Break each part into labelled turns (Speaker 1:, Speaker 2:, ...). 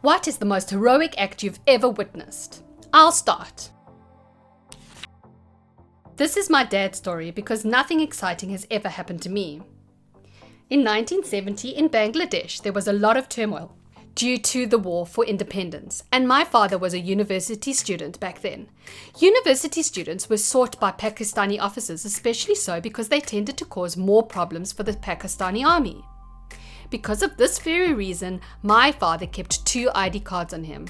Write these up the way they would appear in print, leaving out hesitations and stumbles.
Speaker 1: What is the most heroic act you've ever witnessed? I'll start. This is my dad's story because nothing exciting has ever happened to me. In 1970 in Bangladesh, there was a lot of turmoil due to the war for independence, and my father was a university student back then. University students were sought by Pakistani officers, especially so because they tended to cause more problems for the Pakistani army. Because of this very reason, my father kept 2 ID cards on him.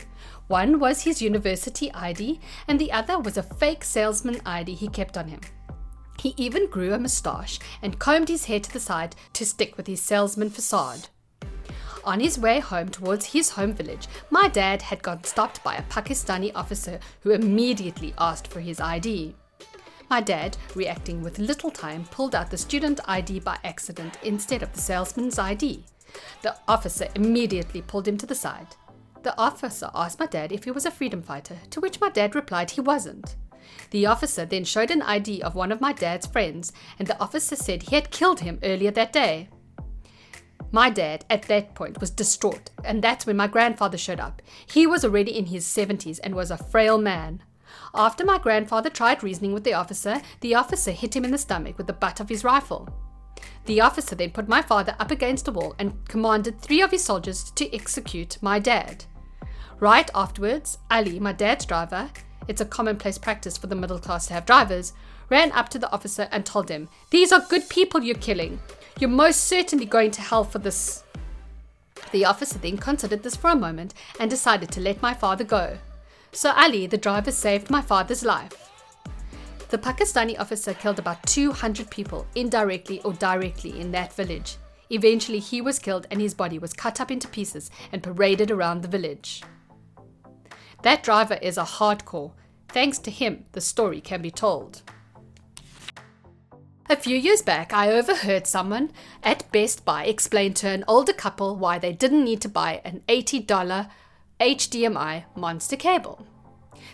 Speaker 1: One was his university ID, and the other was a fake salesman ID he kept on him. He even grew a moustache and combed his hair to the side to stick with his salesman facade. On his way home towards his home village, my dad had got stopped by a Pakistani officer who immediately asked for his ID. My dad, reacting with little time, pulled out the student ID by accident instead of the salesman's ID. The officer immediately pulled him to the side. The officer asked my dad if he was a freedom fighter, to which my dad replied he wasn't. The officer then showed an ID of one of my dad's friends, and the officer said he had killed him earlier that day. My dad, at that point, was distraught, and that's when my grandfather showed up. He was already in his 70s and was a frail man. After my grandfather tried reasoning with the officer hit him in the stomach with the butt of his rifle. The officer then put my father up against a wall and commanded 3 of his soldiers to execute my dad. Right afterwards, Ali, my dad's driver, it's a commonplace practice for the middle class to have drivers, ran up to the officer and told him, "These are good people you're killing. You're most certainly going to hell for this." The officer then considered this for a moment and decided to let my father go. So Ali, the driver, saved my father's life. The Pakistani officer killed about 200 people, indirectly or directly, in that village. Eventually, he was killed and his body was cut up into pieces and paraded around the village. That driver is a hardcore. Thanks to him, the story can be told. A few years back, I overheard someone at Best Buy explain to an older couple why they didn't need to buy an $80 HDMI monster cable.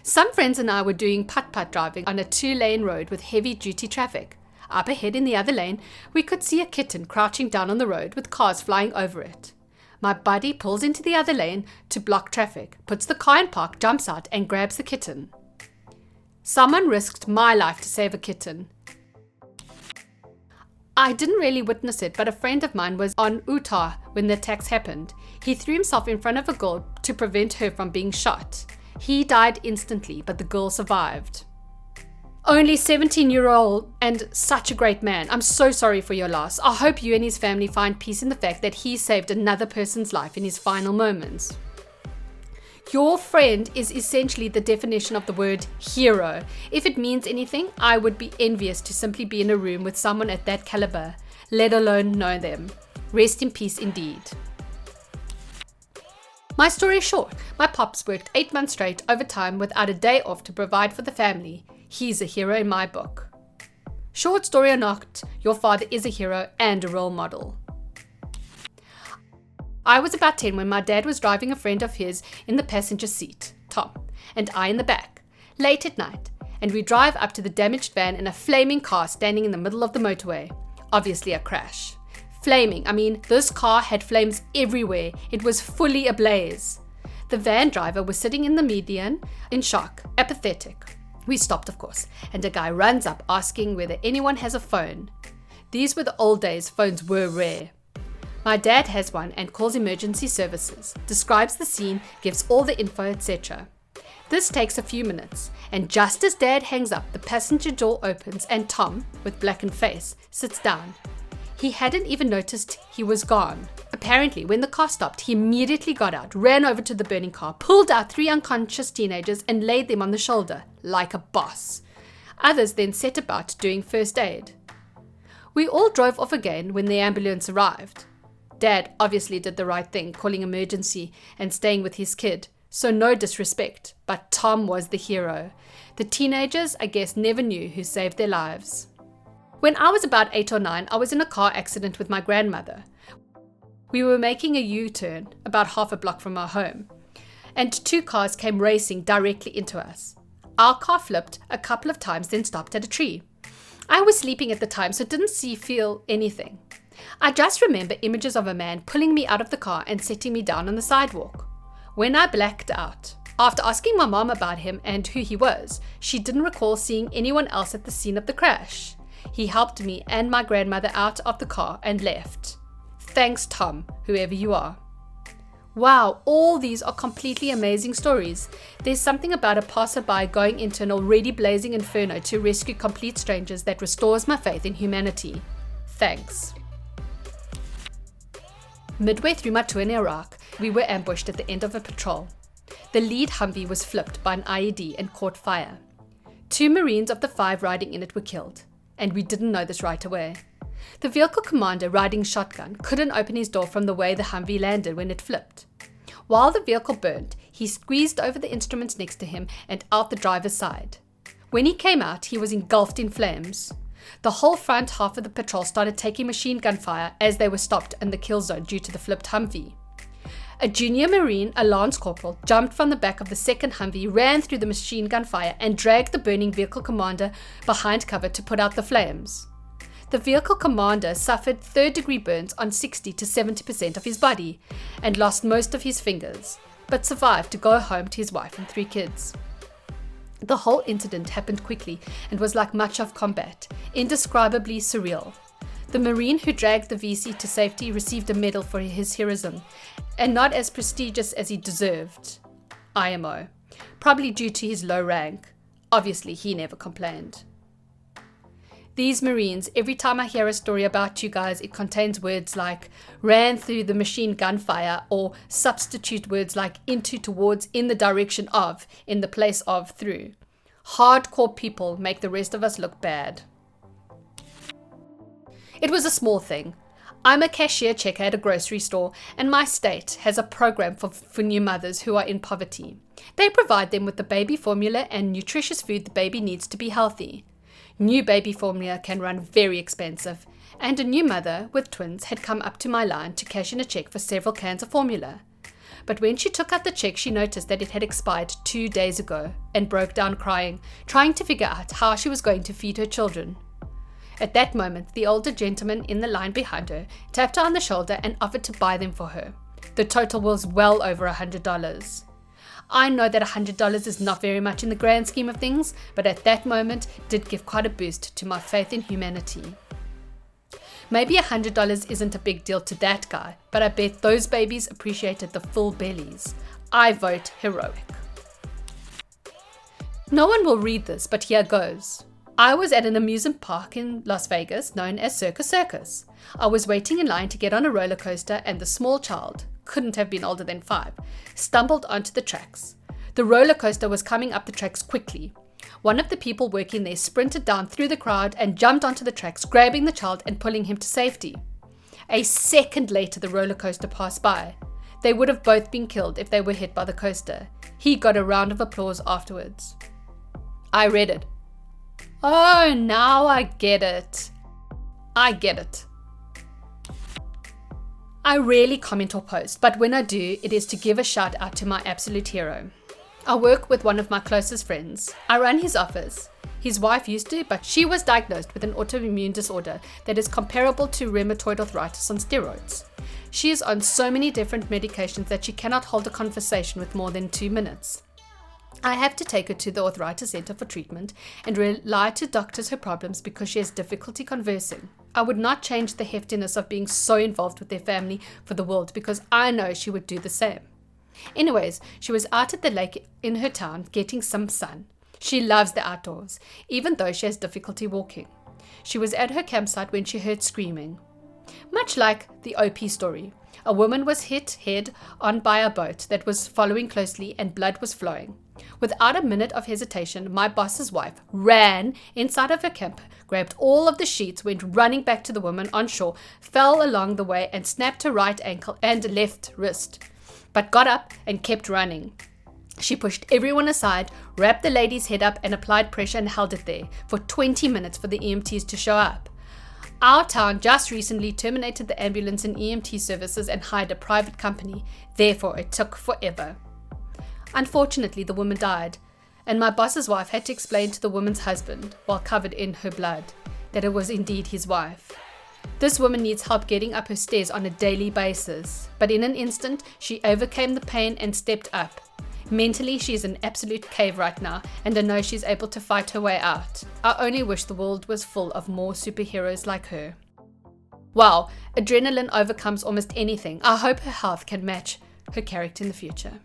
Speaker 1: Some friends and I were doing putt-putt driving on a 2-lane road with heavy-duty traffic. Up ahead in the other lane, we could see a kitten crouching down on the road with cars flying over it. My buddy pulls into the other lane to block traffic, puts the car in park, jumps out and grabs the kitten. Someone risked my life to save a kitten. I didn't really witness it, but a friend of mine was on Utah when the attacks happened. He threw himself in front of a girl to prevent her from being shot. He died instantly, but the girl survived. Only 17-year-old and such a great man. I'm so sorry for your loss. I hope you and his family find peace in the fact that he saved another person's life in his final moments. Your friend is essentially the definition of the word hero. If it means anything, I would be envious to simply be in a room with someone at that caliber, let alone know them. Rest in peace indeed. My story is short. My pops worked 8 months straight overtime without a day off to provide for the family. He's a hero in my book. Short story or not, your father is a hero and a role model. I was about 10 when my dad was driving a friend of his in the passenger seat, Tom, and I in the back, late at night, and we drive up to the damaged van in a flaming car standing in the middle of the motorway. Obviously a crash. Flaming, I mean, this car had flames everywhere. It was fully ablaze. The van driver was sitting in the median in shock, apathetic. We stopped, of course, and a guy runs up asking whether anyone has a phone. These were the old days, phones were rare. My dad has one and calls emergency services, describes the scene, gives all the info, etc. This takes a few minutes, and just as Dad hangs up, the passenger door opens and Tom, with blackened face, sits down. He hadn't even noticed he was gone. Apparently, when the car stopped, he immediately got out, ran over to the burning car, pulled out 3 unconscious teenagers and laid them on the shoulder, like a boss. Others then set about doing first aid. We all drove off again when the ambulance arrived. Dad obviously did the right thing, calling emergency and staying with his kid. So no disrespect, but Tom was the hero. The teenagers, I guess, never knew who saved their lives. When I was about 8 or 9, I was in a car accident with my grandmother. We were making a U-turn about half a block from our home, and 2 cars came racing directly into us. Our car flipped a couple of times, then stopped at a tree. I was sleeping at the time, so didn't feel anything. I just remember images of a man pulling me out of the car and setting me down on the sidewalk. When I blacked out, after asking my mom about him and who he was, she didn't recall seeing anyone else at the scene of the crash. He helped me and my grandmother out of the car and left. Thanks, Tom, whoever you are. Wow, all these are completely amazing stories. There's something about a passerby going into an already blazing inferno to rescue complete strangers that restores my faith in humanity. Thanks. Midway through my tour in Iraq, we were ambushed at the end of a patrol. The lead Humvee was flipped by an IED and caught fire. 2 Marines of the 5 riding in it were killed, and we didn't know this right away. The vehicle commander riding shotgun couldn't open his door from the way the Humvee landed when it flipped. While the vehicle burned, he squeezed over the instruments next to him and out the driver's side. When he came out, he was engulfed in flames. The whole front half of the patrol started taking machine gun fire as they were stopped in the kill zone due to the flipped Humvee. A junior Marine, a lance corporal, jumped from the back of the second Humvee, ran through the machine gun fire and dragged the burning vehicle commander behind cover to put out the flames. The vehicle commander suffered third-degree burns on 60 to 70% of his body and lost most of his fingers, but survived to go home to his wife and 3 kids. The whole incident happened quickly and was like much of combat, indescribably surreal. The Marine who dragged the VC to safety received a medal for his heroism, and not as prestigious as he deserved. IMO, probably due to his low rank. Obviously, he never complained. These Marines, every time I hear a story about you guys, it contains words like ran through the machine gun fire, or substitute words like into, towards, in the direction of, in the place of, through. Hardcore people make the rest of us look bad. It was a small thing. I'm a cashier checker at a grocery store, and my state has a program for new mothers who are in poverty. They provide them with the baby formula and nutritious food the baby needs to be healthy. New baby formula can run very expensive, and a new mother with twins had come up to my line to cash in a check for several cans of formula. But when she took out the check, she noticed that it had expired 2 days ago and broke down crying, trying to figure out how she was going to feed her children. At that moment, the older gentleman in the line behind her tapped her on the shoulder and offered to buy them for her. The total was well over $100. I know that $100 is not very much in the grand scheme of things, but at that moment did give quite a boost to my faith in humanity. Maybe $100 isn't a big deal to that guy, but I bet those babies appreciated the full bellies. I vote heroic. No one will read this, but here goes. I was at an amusement park in Las Vegas known as Circus. I was waiting in line to get on a roller coaster, and the small child, couldn't have been older than 5, stumbled onto the tracks. The roller coaster was coming up the tracks quickly. One of the people working there sprinted down through the crowd and jumped onto the tracks, grabbing the child and pulling him to safety. A second later, the roller coaster passed by. They would have both been killed if they were hit by the coaster. He got a round of applause afterwards. I read it. Oh, now I get it. I get it. I rarely comment or post, but when I do, it is to give a shout out to my absolute hero. I work with one of my closest friends. I run his office. His wife used to, but she was diagnosed with an autoimmune disorder that is comparable to rheumatoid arthritis on steroids. She is on so many different medications that she cannot hold a conversation with more than 2 minutes. I have to take her to the arthritis center for treatment and rely to doctors her problems because she has difficulty conversing. I would not change the heftiness of being so involved with their family for the world, because I know she would do the same. Anyways, she was out at the lake in her town getting some sun. She loves the outdoors, even though she has difficulty walking. She was at her campsite when she heard screaming. Much like the OP story, a woman was hit head on by a boat that was following closely and blood was flowing. Without a minute of hesitation, my boss's wife ran inside of her camp, grabbed all of the sheets, went running back to the woman on shore, fell along the way and snapped her right ankle and left wrist, but got up and kept running. She pushed everyone aside, wrapped the lady's head up and applied pressure and held it there for 20 minutes for the EMTs to show up. Our town just recently terminated the ambulance and EMT services and hired a private company, therefore it took forever. Unfortunately, the woman died, and my boss's wife had to explain to the woman's husband, while covered in her blood, that it was indeed his wife. This woman needs help getting up her stairs on a daily basis, but in an instant, she overcame the pain and stepped up. Mentally, she's an absolute cave right now, and I know she's able to fight her way out. I only wish the world was full of more superheroes like her. Wow, adrenaline overcomes almost anything. I hope her health can match her character in the future.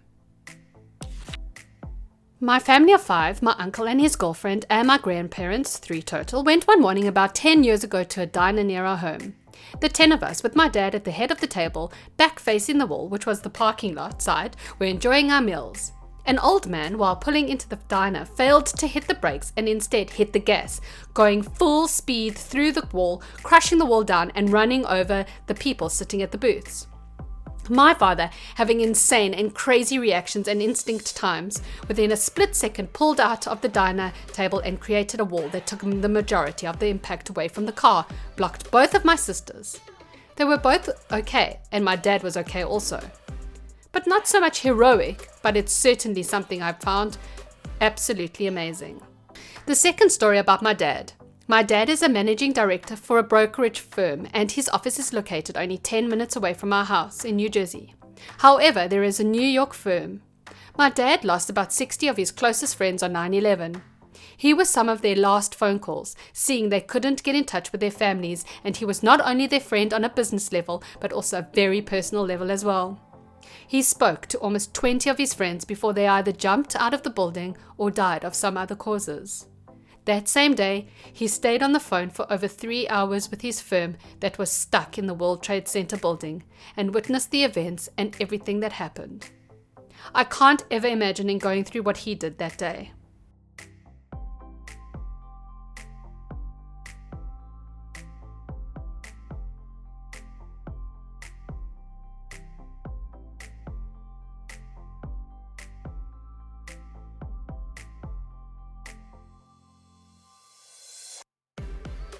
Speaker 1: My family of 5, my uncle and his girlfriend, and my grandparents, 3 total, went one morning about 10 years ago to a diner near our home. The 10 of us, with my dad at the head of the table, back facing the wall, which was the parking lot side, were enjoying our meals. An old man, while pulling into the diner, failed to hit the brakes and instead hit the gas, going full speed through the wall, crushing the wall down and running over the people sitting at the booths. My father, having insane and crazy reactions and instinct times, within a split second pulled out of the diner table and created a wall that took the majority of the impact away from the car, blocked both of my sisters. They were both okay, and my dad was okay also. But not so much heroic, but it's certainly something I've found absolutely amazing. The second story about my dad. My dad is a managing director for a brokerage firm, and his office is located only 10 minutes away from our house in New Jersey. However, there is a New York firm. My dad lost about 60 of his closest friends on 9/11. He was some of their last phone calls, seeing they couldn't get in touch with their families, and he was not only their friend on a business level, but also a very personal level as well. He spoke to almost 20 of his friends before they either jumped out of the building or died of some other causes. That same day, he stayed on the phone for over 3 hours with his firm that was stuck in the World Trade Center building and witnessed the events and everything that happened. I can't ever imagine going through what he did that day.